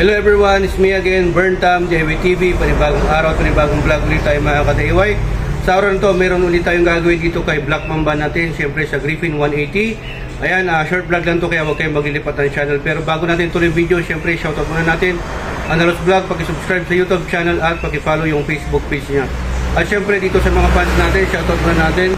Hello everyone, it's me again, Burntam, JWTV, panibagong araw, panibagong vlog ulit tayo mga ka-DIY. Sa araw na to, meron ulit tayong gagawin dito kay Black Mamba natin, siyempre sa Griffin 180. Ayan, short vlog lang to kaya huwag kayong maglilipat ng channel. Pero bago natin tuloy yung video, siyempre shoutout muna natin Analos Vlog, pakisubscribe sa YouTube channel at pakifollow yung Facebook page niya. At siyempre dito sa mga fans natin, shoutout muna natin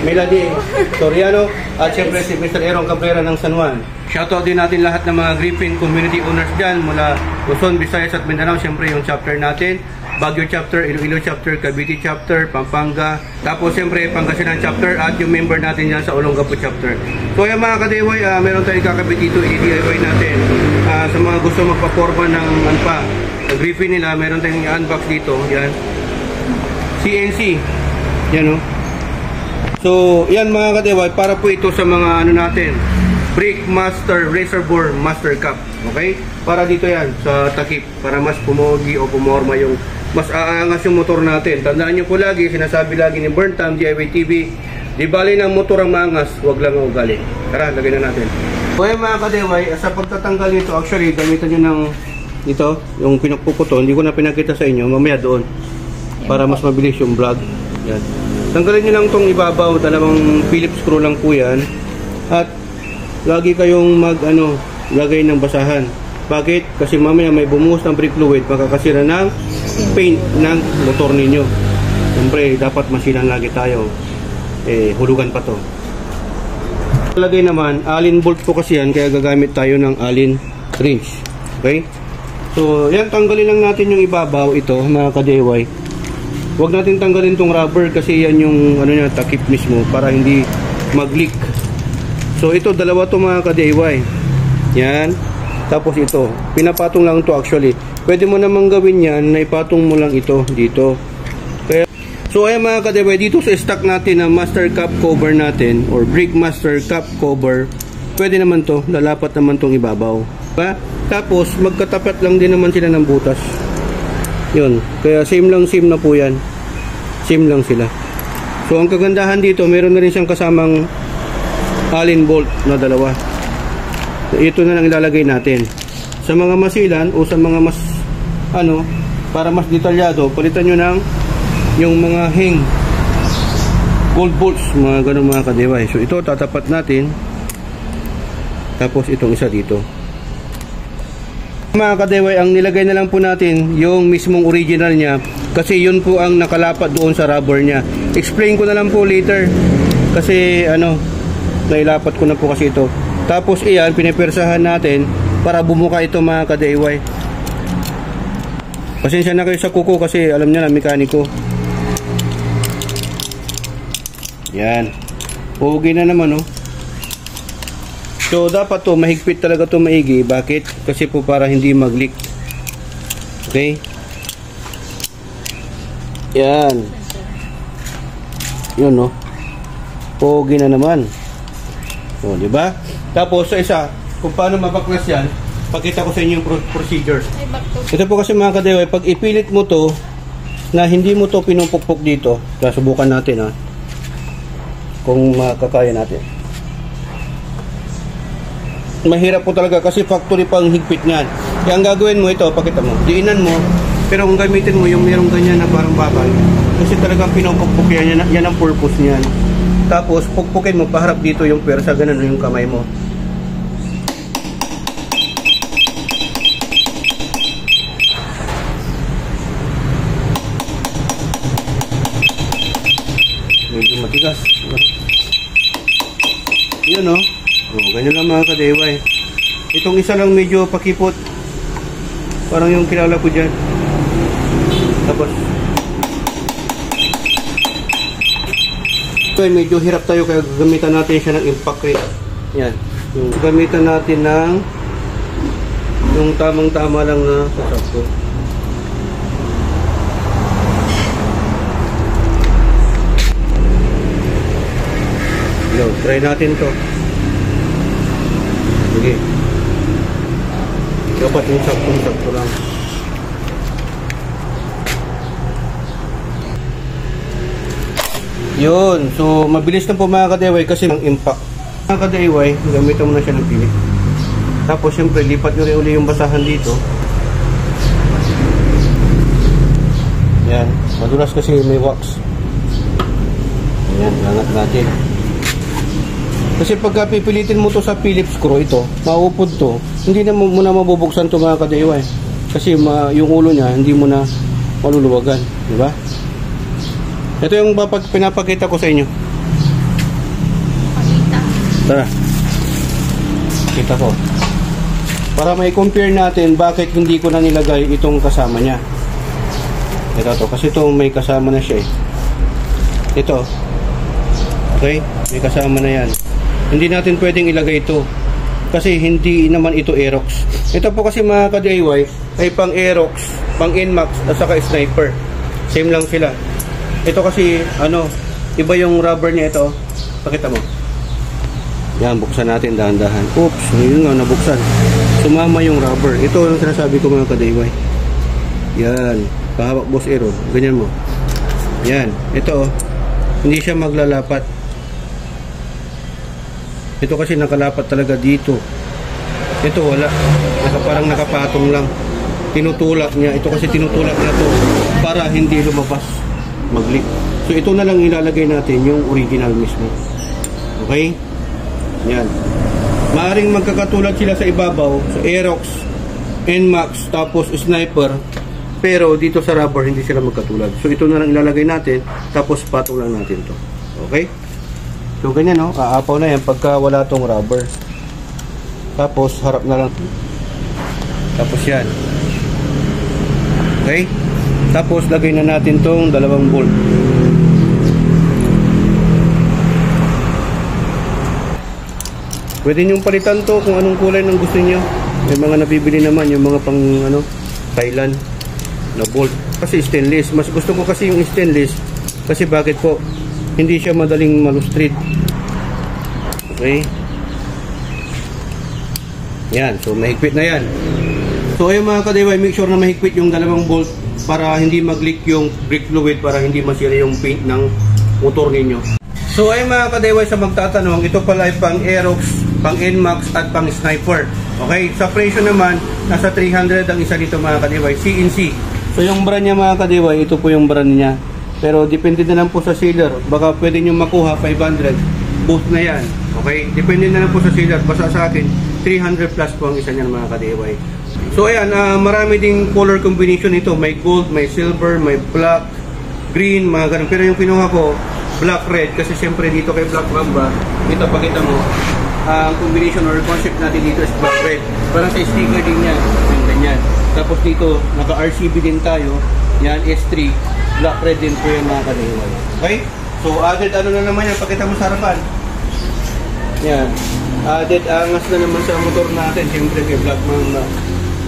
Melody Soriano at siyempre si Mr. Aaron Cabrera ng San Juan. Shoutout din natin lahat ng mga Griffin community owners dyan mula Luzon, Visayas at Mindanao. Siyempre yung chapter natin, Baguio chapter, Iloilo chapter, Cavite chapter, Pampanga, tapos siyempre Pangasinan chapter at yung member natin dyan sa Olongapo chapter. So ayan mga ka-DIY, meron tayong kakabit dito, i-DIY natin. Sa mga gusto magpa-forma ng Griffin nila, meron tayong i-unbox dito. Yan, CNC. Yan o. So, yan mga ka-DIY, para po ito sa mga natin, Brake Master Reservoir Master Cup. Okay? Para dito yan, sa takip, para mas pumogi o pumorma yung, mas aangas yung motor natin. Tandaan nyo po lagi, sinasabi lagi ni Burntam, JWTV, di bali ng motor ang maangas, wag lang ang ugali. Tara, lagay na natin. So, yan mga ka-DIY, sa pagtatanggal nito, actually, gamitan nyo ng, ito, yung pinagpuputo, hindi ko na pinakita sa inyo, mamaya doon, para mas mabilis yung vlog. Yan. Tanggalin nyo lang itong ibabaw, dalawang Phillips screw lang po yan. At lagi kayong lagay ng basahan. Bakit? Kasi mamaya may bumuhos ng brake fluid, makakasira ng paint ng motor ninyo. Siyempre, dapat masinan lagi tayo. Hulugan pa to. Lagay naman, Allen bolt po kasi yan, kaya gagamit tayo ng Allen wrench. Okay? So, yan, tanggalin lang natin yung ibabaw ito, mga ka-DIY. Huwag natin tanggalin tong rubber kasi yan yung takip mismo para hindi mag-leak. So ito, dalawa to mga ka-DIY. Yan. Tapos ito, pinapatong lang to actually. Pwede mo namang gawin yan na ipatong mo lang ito dito. Kaya, so ayan mga ka-DIY, dito sa stock natin na master cup cover natin or brake master cup cover, pwede naman to, lalapat naman tong ibabaw. Diba? Tapos magkatapat lang din naman sila ng butas. Yun, kaya same na po yan. Same lang sila. So ang kagandahan dito, meron na rin siyang kasamang Allen bolt na dalawa. So, ito na lang ilalagay natin. Sa mga masilan o sa mga mas para mas detalyado, palitan nyo ng yung mga hang gold bolts, mga ganun mga ka-DIY. So ito tatapat natin. Tapos itong isa dito. Mga ka-DIY, ang nilagay na lang po natin yung mismong original niya kasi yun po ang nakalapat doon sa rubber niya. Explain ko na lang po later kasi nailapat ko na po kasi ito. Tapos iyan, pinipersahan natin para bumuka ito mga ka-DIY. Pasensya na kayo sa kuko kasi alam niya na mekaniko. Yan, okay na naman So dapat to mahigpit talaga to maigi. Bakit? Kasi po para hindi mag-leak. Okay? Yan. Yun pogi na naman. O, di ba? Tapos sa isa, kung paano mabaklas yan, pakita ko sa inyo yung procedure. Ito po kasi mga ka-DIY, pag ipilit mo to na hindi mo to pinupukpok dito, subukan natin kung makakaya natin. Mahirap po talaga kasi factory pang higpit niyan. Kaya ang gagawin mo ito, pakita mo, diinan mo, pero kung gamitin mo yung mayroong ganyan na parang babal, kasi talagang pinupukpok yan ang purpose niyan. Tapos pukpukin mo, paharap dito yung pwersa, ganun yung kamay mo. Medyo matigas. Yun ganyan lang mga ka-DIY. Itong isa lang medyo pakipot. Parang yung kilala ko dyan. Tapos medyo hirap tayo kaya gamitan natin siya ng impact rate. Yan. Gamitan natin ng yung tamang-tama lang na sasakto. Try natin to. Sige. Dapat yung sakto lang. Yun. So, mabilis na po mga ka-DIY kasi ng impact. Mga ka-DIY, gamitan mo na siya ng pilit. Tapos, syempre, lipat nyo rin uli yung basahan dito. Yan. Madulas kasi may wax. Ayan, langat natin. Kasi pagka pipilitin mo to sa Phillips screw, ito, maupod to, hindi na mo na mabubuksan to mga ka-DIY. Kasi yung ulo niya, hindi mo na maluluwagan. Diba? Ito yung pinapakita ko sa inyo. Tara. Kita ko. Para may compare natin bakit hindi ko na nilagay itong kasama niya. Ito to. Kasi ito may kasama na siya eh. Ito. Okay? May kasama na yan. Hindi natin pwedeng ilagay ito. Kasi hindi naman ito Aerox. Ito po kasi mga ka-DIY ay pang Aerox, pang Inmax at saka Sniper. Same lang sila. Ito kasi iba yung rubber niya ito. Pakita mo. Yan, buksan natin dahan-dahan. Oops, yun nga, nabuksan. Sumama yung rubber. Ito yung sinasabi ko mga ka-DIY. Yan, pahawak boss Aero. Ganyan mo. Yan, ito hindi siya maglalapat. Ito kasi nakalapat talaga dito. Ito wala. Parang nakapatong lang. Tinutulak niya. Ito kasi tinutulak niya to para hindi lumabas. Mag-leak. So ito na lang ilalagay natin yung original mismo. Okay? Yan. Maaring magkakatulad sila sa ibabaw, sa Aerox, Nmax, tapos Sniper. Pero dito sa rubber hindi sila magkatulad. So ito na lang ilalagay natin, tapos patong lang natin to. Okay? So ganyan aapaw na yan pagka wala tong rubber. Tapos harap na lang. Tapos yan. Okay? Tapos lagay na natin tong dalawang bolt. Pwede nyo palitan to kung anong kulay ng gusto nyo. May mga nabibili naman yung mga pang Thailand na bolt. Kasi stainless. Mas gusto ko kasi yung stainless. Kasi bakit po? Hindi siya madaling malustrit. Okay? Yan. So, mahigpit na yan. So, ayun mga ka-DIY, make sure na mahigpit yung dalawang bolt para hindi mag-leak yung brake fluid, para hindi masira yung paint ng motor ninyo. So, ayun mga ka-DIY, sa magtatanong, ito pala ay pang Aerox, pang Nmax at pang Sniper. Okay? Sa presyo naman, nasa 300 ang isa dito mga ka-DIY. CNC. So, yung brand niya mga ka-DIY, ito po yung brand niya. Pero depende na lang po sa seller. Baka pwede nyo makuha 500. Boost na yan. Okay? Depende na lang po sa seller. Basta sa akin, 300 plus po ang isa niyan mga ka-DIY. So ayan, marami ding color combination ito. May gold, may silver, may black, green, mga ganun. Pero yung kinuha ko, black red. Kasi siyempre dito kay Black Mamba, dito pakita mo, ang combination or concept natin dito is black red. Parang sa sticker din yan. Yung ganyan. Tapos dito, naka-RCB din tayo. Yan, S3. Black red din po yung mga ka-DIY. Okay? So, added na naman yan. Pakita mo sa harapan. Yan. Added angas na naman sa motor natin. Siyempre kay Black Mamba.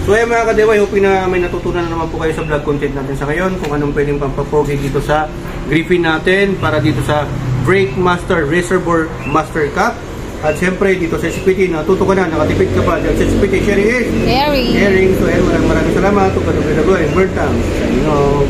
So, ayan mga ka-DIY. Hoping na may natutunan na naman po kayo sa vlog content natin sa ngayon. Kung anong pwedeng pampapogi dito sa Griffin natin. Para dito sa Brake Master Reservoir Master Cup. At siyempre dito sa SPT, natuto ka na, nakatipid ka pa. Dahil sa SPT, sharing is Caring. Caring. So, ayan, maraming salamat. Ito ka na Burntam. Signing off.